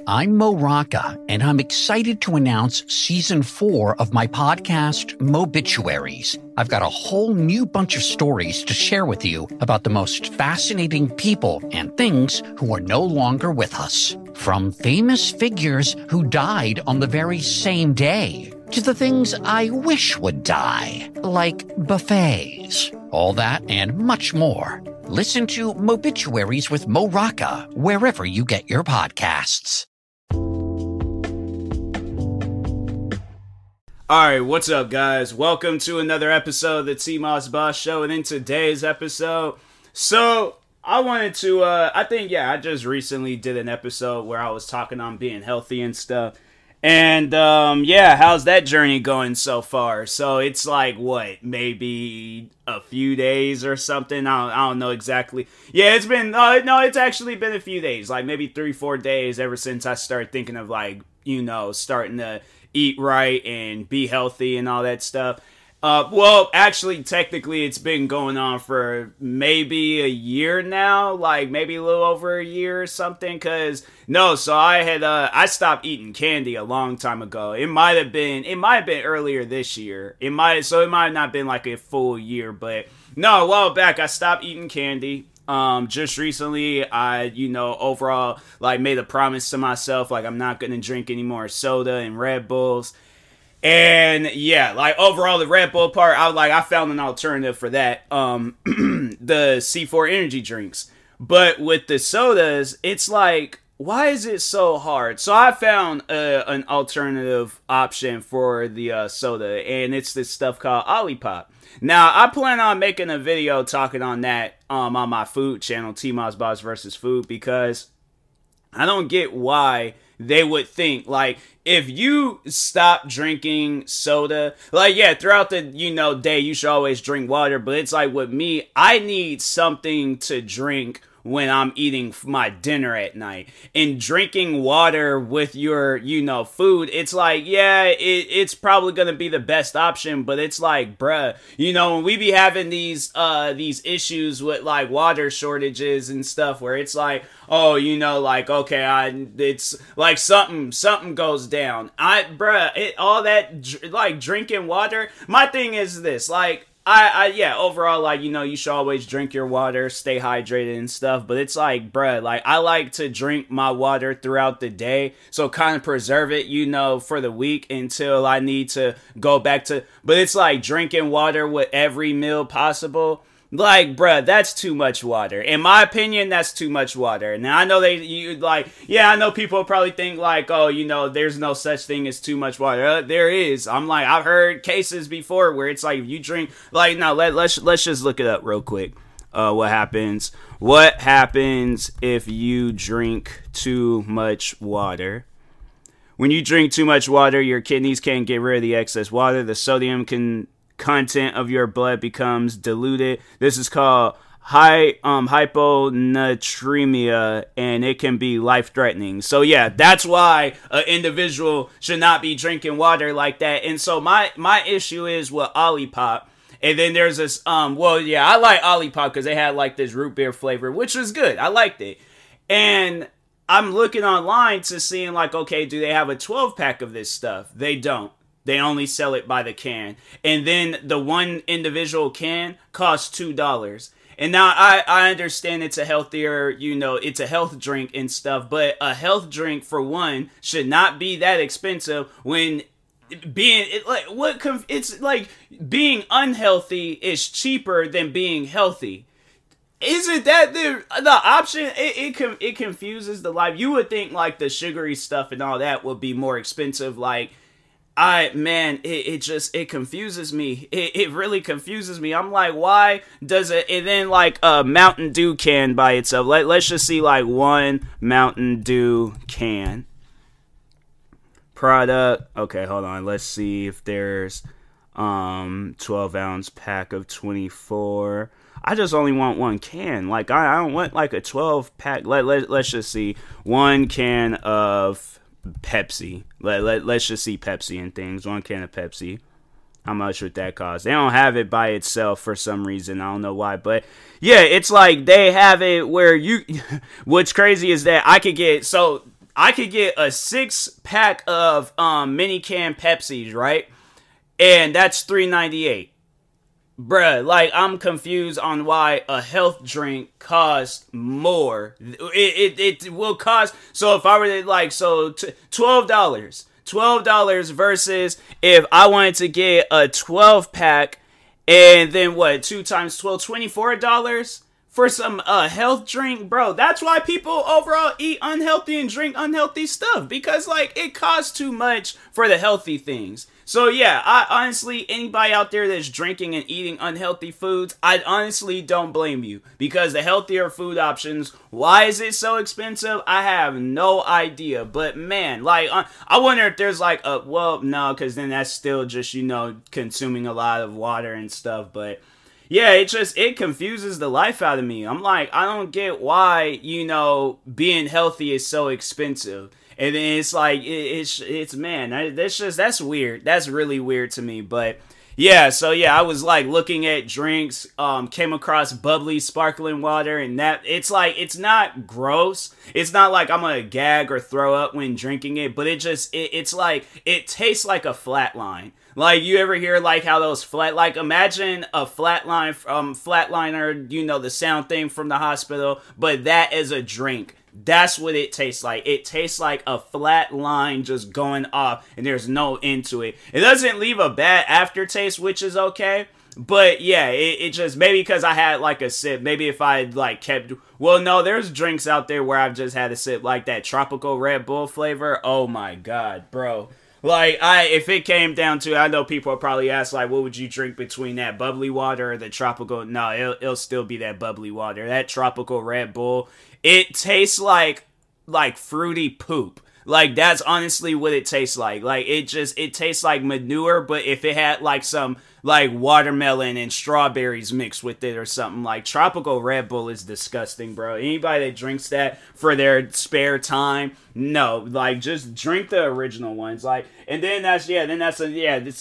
I'm Mo Rocca, and I'm excited to announce Season 4 of my podcast, Mobituaries. I've got a whole new bunch of stories to share with you about the most fascinating people and things who are no longer with us. From famous figures who died on the very same day, to the things I wish would die, like buffets. All that and much more. Listen to Mobituaries with Mo Rocca wherever you get your podcasts. Alright, what's up, guys? Welcome to another episode of the TMossBoss Show, and in today's episode, I just recently did an episode where I was talking on being healthy and stuff. And, how's that journey going so far? So it's like, maybe a few days or something? I don't know exactly. Yeah, it's actually been a few days, like maybe 3-4 days ever since I started thinking of starting to eat right and be healthy and all that stuff. Actually, technically, it's been going on for maybe a year now, like maybe a little over a year or something. I stopped eating candy a long time ago. It might have been earlier this year. It might have not been like a full year, but no, a while back I stopped eating candy. Just recently, I, overall, made a promise to myself, I'm not gonna drink any more soda and Red Bulls. And yeah, overall the Red Bull part, I found an alternative for that. The C4 energy drinks. But with the sodas, it's why is it so hard? So I found an alternative option for the soda, and it's this stuff called Olipop. Now, I plan on making a video talking on that on my food channel, TMossBoss versus Food, because I don't get why they would think, if you stop drinking soda, throughout the, day, you should always drink water, but it's with me, I need something to drink when I'm eating my dinner at night. And drinking water with your, food, it's it's probably gonna be the best option, but it's bruh, when we be having these issues with water shortages and stuff, where it's it's something goes down. Drinking water, my thing is this, overall, you should always drink your water, stay hydrated and stuff, but it's I like to drink my water throughout the day, so kind of preserve it, for the week until I need to go back to, but it's drinking water with every meal possible. That's too much water. In my opinion, that's too much water. Now, I know I know people probably think there's no such thing as too much water. There is. I've heard cases before where it's if you drink, let's just look it up real quick. What happens if you drink too much water? When you drink too much water, your kidneys can't get rid of the excess water. The sodium content of your blood becomes diluted. This is called hyponatremia, and it can be life-threatening. So yeah, that's why an individual should not be drinking water like that. And so my issue is with Olipop. And then there's this I like Olipop because they had this root beer flavor, which was good. I liked it. And I'm looking online to seeing do they have a 12-pack of this stuff? They don't. They only sell it by the can. And then the one individual can costs $2. And now I understand it's a healthier, it's a health drink and stuff, but a health drink, for one, should not be that expensive when being unhealthy is cheaper than being healthy. Isn't that the option? It confuses the life. You would think the sugary stuff and all that would be more expensive, it confuses me. It really confuses me. I'm why does it? And then a Mountain Dew can by itself. Let's just see one Mountain Dew can. Product. Okay, hold on. Let's see if there's 12-ounce pack of 24. I just only want one can. I don't want a 12 pack. Let's just see one can of Pepsi. Let's just see Pepsi and things. One can of Pepsi. How much would that cost? They don't have it by itself for some reason. I don't know why. But yeah, it's they have it where you... What's crazy is that I could get... So I could get a 6-pack of mini can Pepsis, right? And that's $3.98. Bruh, like, I'm confused on why a health drink costs more. It will cost, so if I were to, like, so $12. $12 versus if I wanted to get a 12-pack and then what, 2 times 12, $24 for some health drink, bro. That's why people overall eat unhealthy and drink unhealthy stuff, because like it costs too much for the healthy things. So yeah, I honestly, anybody out there that's drinking and eating unhealthy foods, I honestly don't blame you, because the healthier food options, why is it so expensive? I have no idea. But man, like I wonder if there's like a, well, no, because then that's still just, you know, consuming a lot of water and stuff. But yeah, it confuses the life out of me. I'm like, I don't get why, you know, being healthy is so expensive. And then it's like, it's man, that's weird. That's really weird to me. But yeah, so yeah, I was like looking at drinks, came across bubbly sparkling water, and that, it's like, it's not gross. It's not like I'm gonna gag or throw up when drinking it, but it's like, it tastes like a flatline. Like, you ever hear like how those like imagine a flatline flatliner, you know, the sound thing from the hospital, but that is a drink. That's what it tastes like. It tastes like a flat line just going off, and there's no end to it. It doesn't leave a bad aftertaste, which is okay. But yeah, it just, maybe because I had like a sip, maybe if I like kept, well, no, there's drinks out there where I've just had a sip, like that tropical Red Bull flavor. Oh my God, bro. Like, if it came down to it, I know people will probably ask, like, what would you drink between that bubbly water or the tropical? No, it'll still be that bubbly water. That tropical Red Bull, it tastes like fruity poop. Like, that's honestly what it tastes like. Like, it tastes like manure, but if it had, like, some, like, watermelon and strawberries mixed with it or something. Like, tropical Red Bull is disgusting, bro. Anybody that drinks that for their spare time, no. Like, just drink the original ones. Like, and then that's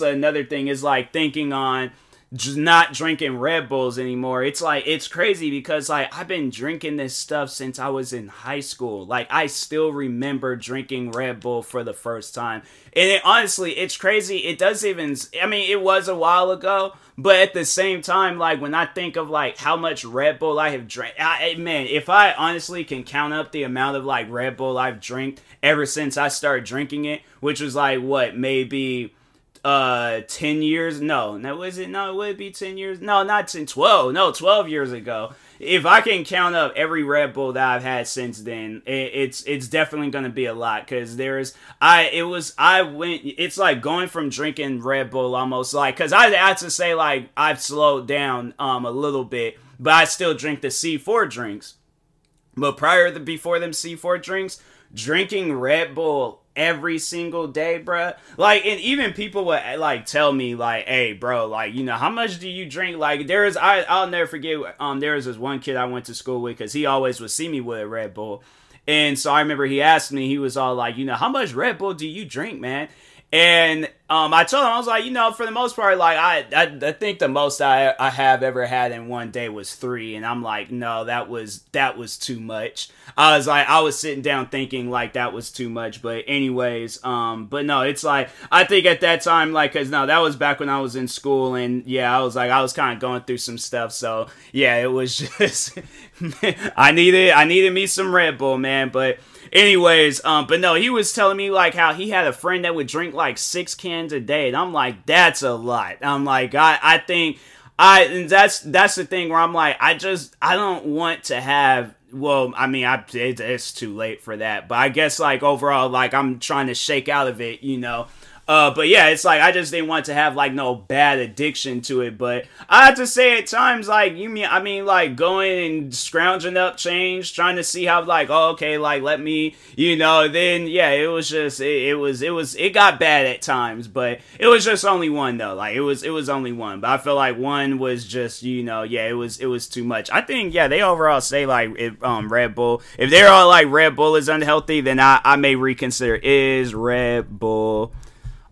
another thing is, like, thinking on just not drinking Red Bulls anymore. It's like, it's crazy because like I've been drinking this stuff since I was in high school. Like, I still remember drinking Red Bull for the first time. And honestly, it's crazy. It doesn't even, I mean, it was a while ago, but at the same time, like when I think of like how much Red Bull I have drank, man, if I honestly can count up the amount of like Red Bull I've drank ever since I started drinking it, which was like what, maybe 10 years, it would be 10 years, no, not 10, 12 years ago. If I can count up every Red Bull that I've had since then, it's definitely gonna be a lot, because it's like going from drinking Red Bull almost like, because I have to say like I've slowed down a little bit, but I still drink the C4 drinks. But before them C4 drinks, drinking Red Bull every single day, bruh. Like, and even people would like tell me like, hey bro, like, you know, how much do you drink? Like, I'll never forget, there was this one kid I went to school with, because he always would see me with a Red Bull. And so I remember he asked me, he was all like, you know, how much Red Bull do you drink, man? And I told him, I was like, you know, for the most part, like I think the most I have ever had in one day was 3, and I'm like, no, that was too much. I was sitting down thinking like that was too much, but anyways, but no, it's like, I think at that time, like, cause no, that was back when I was in school, and yeah, I was kind of going through some stuff, so yeah, it was just, I needed me some Red Bull, man, but anyways, but no, he was telling me like how he had a friend that would drink like 6 cans a day, and I'm like, that's a lot. I'm like, I think that's the thing where I'm like, I don't want to have, well, I mean, it's too late for that, but I guess like overall, like I'm trying to shake out of it, you know. But yeah, it's like, I just didn't want to have like no bad addiction to it. But I have to say at times, like, like going and scrounging up change, trying to see how like, oh, okay, like let me, you know, then yeah, it was just, it got bad at times, but it was just only one though. Like it was only one, but I feel like one was just, you know, yeah, it was too much. I think, yeah, they overall say like, Red Bull, if they're all like Red Bull is unhealthy, then I may reconsider, is Red Bull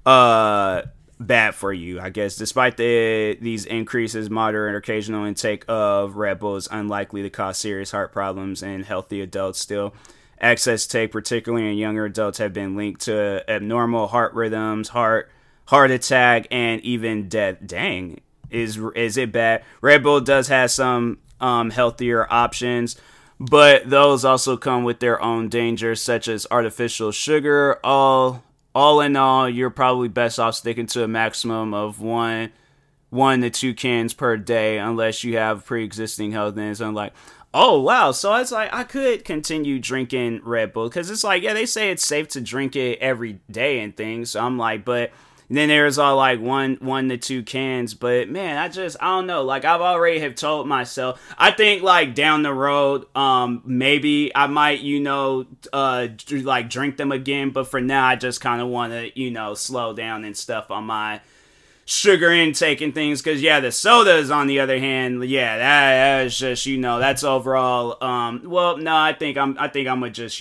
bad for you? I guess despite these increases, moderate or occasional intake of Red Bull is unlikely to cause serious heart problems in healthy adults. Still, excess take, particularly in younger adults, have been linked to abnormal heart rhythms, heart attack, and even death. Dang, is it bad? Red Bull does have some healthier options, but those also come with their own dangers, such as artificial sugar. All in all, you're probably best off sticking to a maximum of one to two cans per day, unless you have pre-existing health. And it's like, oh wow, so it's like I could continue drinking Red Bull, because it's like, yeah, they say it's safe to drink it every day and things. So I'm like, but then there's all like one to two cans. But man, I don't know. Like, I've already have told myself, I think like down the road, maybe I might, like drink them again. But for now, I just kind of want to, slow down and stuff on my sugar intake and things, because yeah, the sodas on the other hand, yeah, that is just, that's overall, well, no, I think I'm gonna just,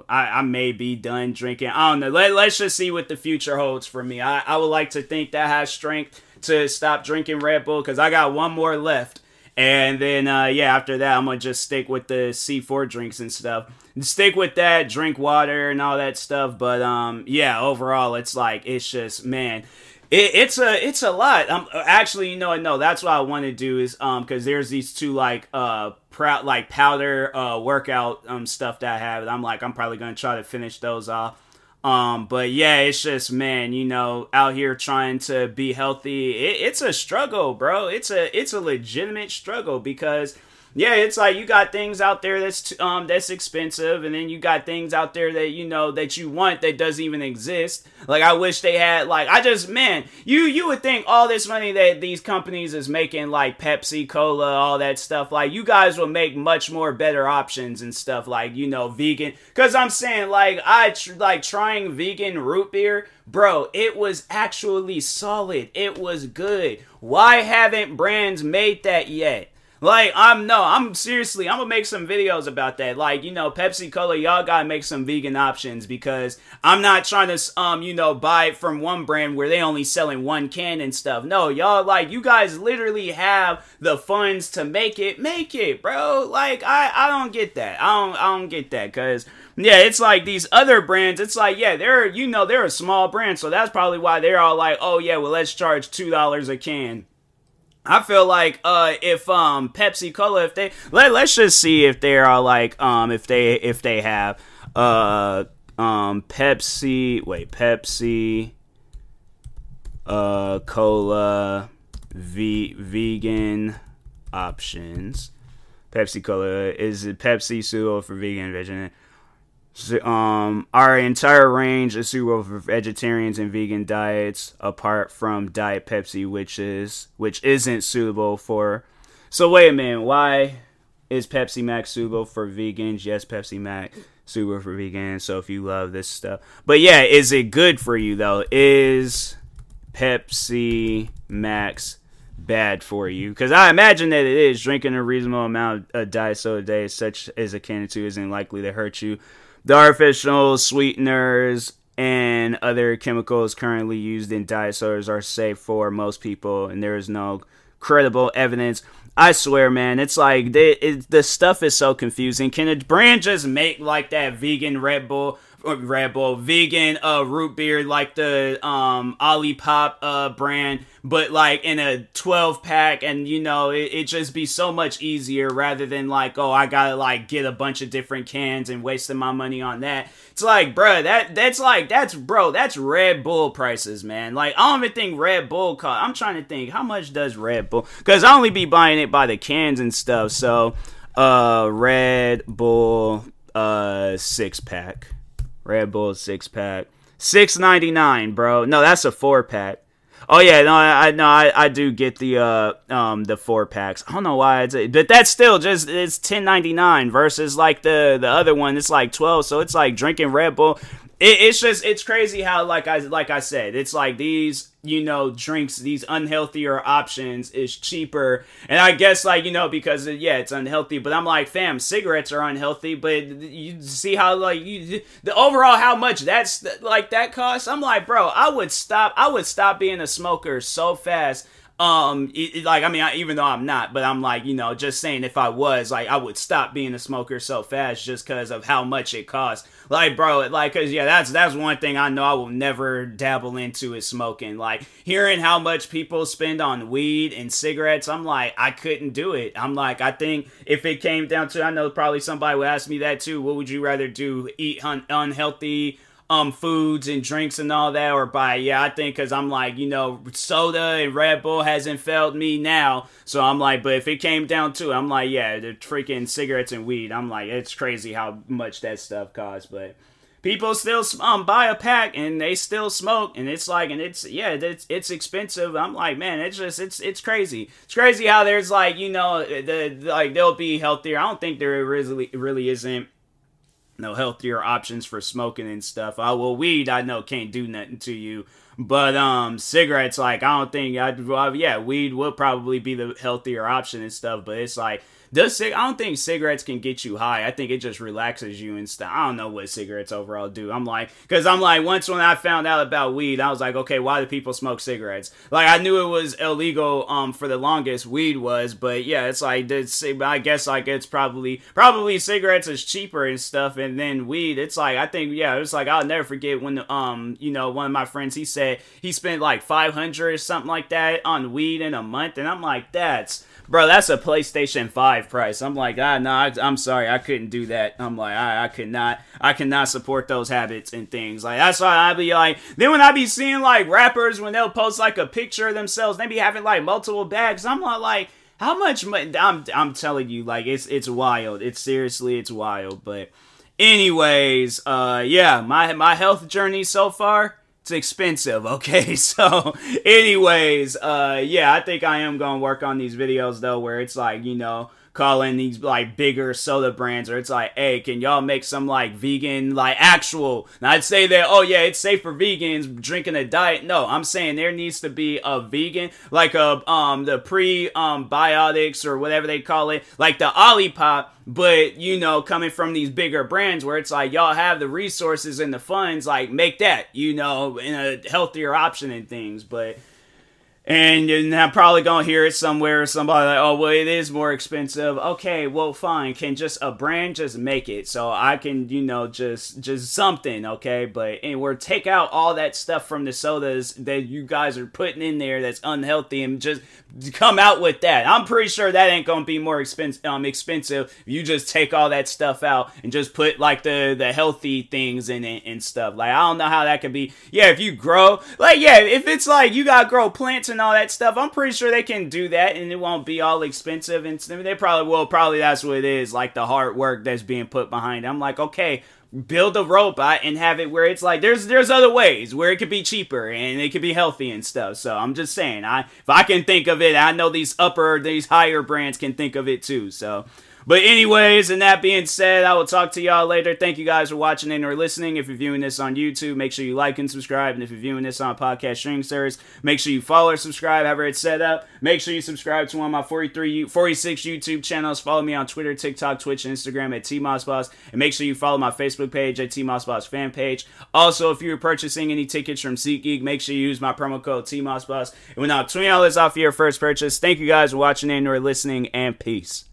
I may be done drinking. I don't know, let's just see what the future holds for me. I would like to think that I have strength to stop drinking Red Bull, because I got one more left, and then after that I'm gonna just stick with the C4 drinks and stuff. Stick with that, drink water and all that stuff. But overall, it's like, it's just, man, it's a lot. Actually, no, that's what I want to do is because there's these two like powder workout stuff that I have, and I'm probably gonna try to finish those off. But yeah, it's just, man, out here trying to be healthy. It's a struggle, bro. It's a legitimate struggle, because yeah, it's like you got things out there that's expensive, and then you got things out there that that you want that doesn't even exist. Like, I wish they had, like, you would think all this money that these companies is making, like Pepsi, Cola, all that stuff, like, you guys will make much more better options and stuff, like, vegan. Because I'm saying, like, trying vegan root beer, bro, it was actually solid. It was good. Why haven't brands made that yet? Like, I'm seriously, I'm gonna make some videos about that. Like, Pepsi, Cola, y'all gotta make some vegan options, because I'm not trying to, buy it from one brand where they only selling one can and stuff. No, y'all, like, you guys literally have the funds to make it, bro. Like, I don't get that. I don't get that, because yeah, it's like these other brands, it's like, yeah, they're a small brand, so that's probably why they're all like, oh yeah, well, let's charge $2 a can. I feel like if Pepsi Cola, if they let's just see if they are like if they have Pepsi Cola vegan options. Pepsi Cola, is it Pepsi suitable for vegan and vegetarian? Our entire range is suitable for vegetarians and vegan diets, apart from Diet Pepsi, which isn't suitable for. So wait a minute, why is Pepsi Max suitable for vegans? Yes, Pepsi Max suitable for vegans. So if you love this stuff, but yeah, is it good for you though? Is Pepsi Max bad for you? Because I imagine that it is. Drinking a reasonable amount of diet soda a day, such as a can or two, isn't likely to hurt you. The artificial sweeteners and other chemicals currently used in diet sodas are safe for most people, and there is no credible evidence. I swear, man, it's like the stuff is so confusing. Can a brand just make like that vegan Red Bull, vegan root beer, like the Olipop brand, but like in a 12-pack, and it just be so much easier, rather than like, oh, I gotta like get a bunch of different cans and wasting my money on that. It's like, bruh, that's Red Bull prices, man. Like, I don't even think Red Bull cost. I'm trying to think, how much does Red Bull? Because I only be buying it by the cans and stuff. So Red Bull 6-pack. Red Bull 6-pack, $6.99, bro. No, that's a 4-pack. Oh yeah, no, I do get the 4-packs. I don't know why but that's still just, it's $10.99 versus like the other one, it's like $12. So it's like drinking Red Bull. It's crazy how, like I said, it's like these, drinks, these unhealthier options is cheaper. And I guess, like, because, it's unhealthy. But I'm like, fam, cigarettes are unhealthy. But you see how, like, the overall how much that costs? I'm like, bro, I would stop being a smoker so fast. Like, I mean, even though I'm not, but I'm like, just saying, if I was, like, I would stop being a smoker so fast just because of how much it costs. Like, bro, like, cause yeah, that's one thing I know I will never dabble into is smoking. Like, hearing how much people spend on weed and cigarettes, I'm like, I couldn't do it. I'm like, I think if it came down to, I know probably somebody would ask me that too. What would you rather do? Eat unhealthy foods and drinks and all that, or buy, I think, because I'm like, soda and Red Bull hasn't failed me now, so I'm like, but if it came down to it, I'm like, yeah, the freaking cigarettes and weed, I'm like, it's crazy how much that stuff costs, but people still buy a pack and they still smoke, and it's like, and it's expensive. I'm like, man, it's crazy. It's crazy how there's like, like they'll be healthier. I don't think there really isn't no healthier options for smoking and stuff. Well, weed I know can't do nothing to you, but cigarettes, like, I don't think weed will probably be the healthier option and stuff, but it's like, I don't think cigarettes can get you high. I think it just relaxes you and stuff. I don't know what cigarettes overall do. Because once when I found out about weed, I was like, okay, why do people smoke cigarettes? Like, I knew it was illegal for the longest, weed was, but yeah, it's like, I guess like it's probably cigarettes is cheaper and stuff, and then weed, it's like, I think, it's like, I'll never forget when one of my friends, he said he spent like $500 or something like that on weed in a month, and I'm like, Bro, that's a PlayStation 5 price. I'm like, I'm sorry, I couldn't do that. I'm like, I cannot support those habits and things. Like, that's why I be like, then when I be seeing like rappers, when they'll post like a picture of themselves, they be having like multiple bags. I'm like, how much money? I'm telling you, like, it's wild. It's wild. But anyways, my health journey so far, it's expensive, okay? So, anyways, I think I am gonna work on these videos, though, where it's like, calling these, like, bigger soda brands, or it's like, hey, can y'all make some, like, vegan, like, actual, and I'd say that, it's safe for vegans drinking a diet. No, I'm saying there needs to be a vegan, like, the prebiotics, or whatever they call it, like the Olipop, but, coming from these bigger brands where it's like, y'all have the resources and the funds, like, make that, in a healthier option and things, but... And I'm probably gonna hear it somewhere, somebody like, oh, well, it is more expensive. Okay, well, fine. Can just a brand just make it so I can, just something, okay? But anyway, take out all that stuff from the sodas that you guys are putting in there that's unhealthy, and just come out with that. I'm pretty sure that ain't gonna be more expensive if you just take all that stuff out and just put like the healthy things in it and stuff. Like, I don't know how that could be. Yeah, if you grow, like, if it's like you gotta grow plants and all that stuff, I'm pretty sure they can do that and it won't be all expensive, and they probably will. Probably that's what it is, like the hard work that's being put behind it. I'm like, okay, build a robot and have it where it's like there's other ways where it could be cheaper and it could be healthy and stuff. So I'm just saying, if I can think of it, I know these higher brands can think of it too. So, but anyways, and that being said, I will talk to y'all later. Thank you guys for watching and or listening. If you're viewing this on YouTube, make sure you like and subscribe. And if you're viewing this on a podcast streaming service, make sure you follow or subscribe, however it's set up. Make sure you subscribe to one of my 46 YouTube channels. Follow me on Twitter, TikTok, Twitch, and Instagram at TMossBoss. And make sure you follow my Facebook page at TMossBoss fan page. Also, if you're purchasing any tickets from SeatGeek, make sure you use my promo code TMossBoss. And we'll now $20 off your first purchase. Thank you guys for watching and or listening, and peace.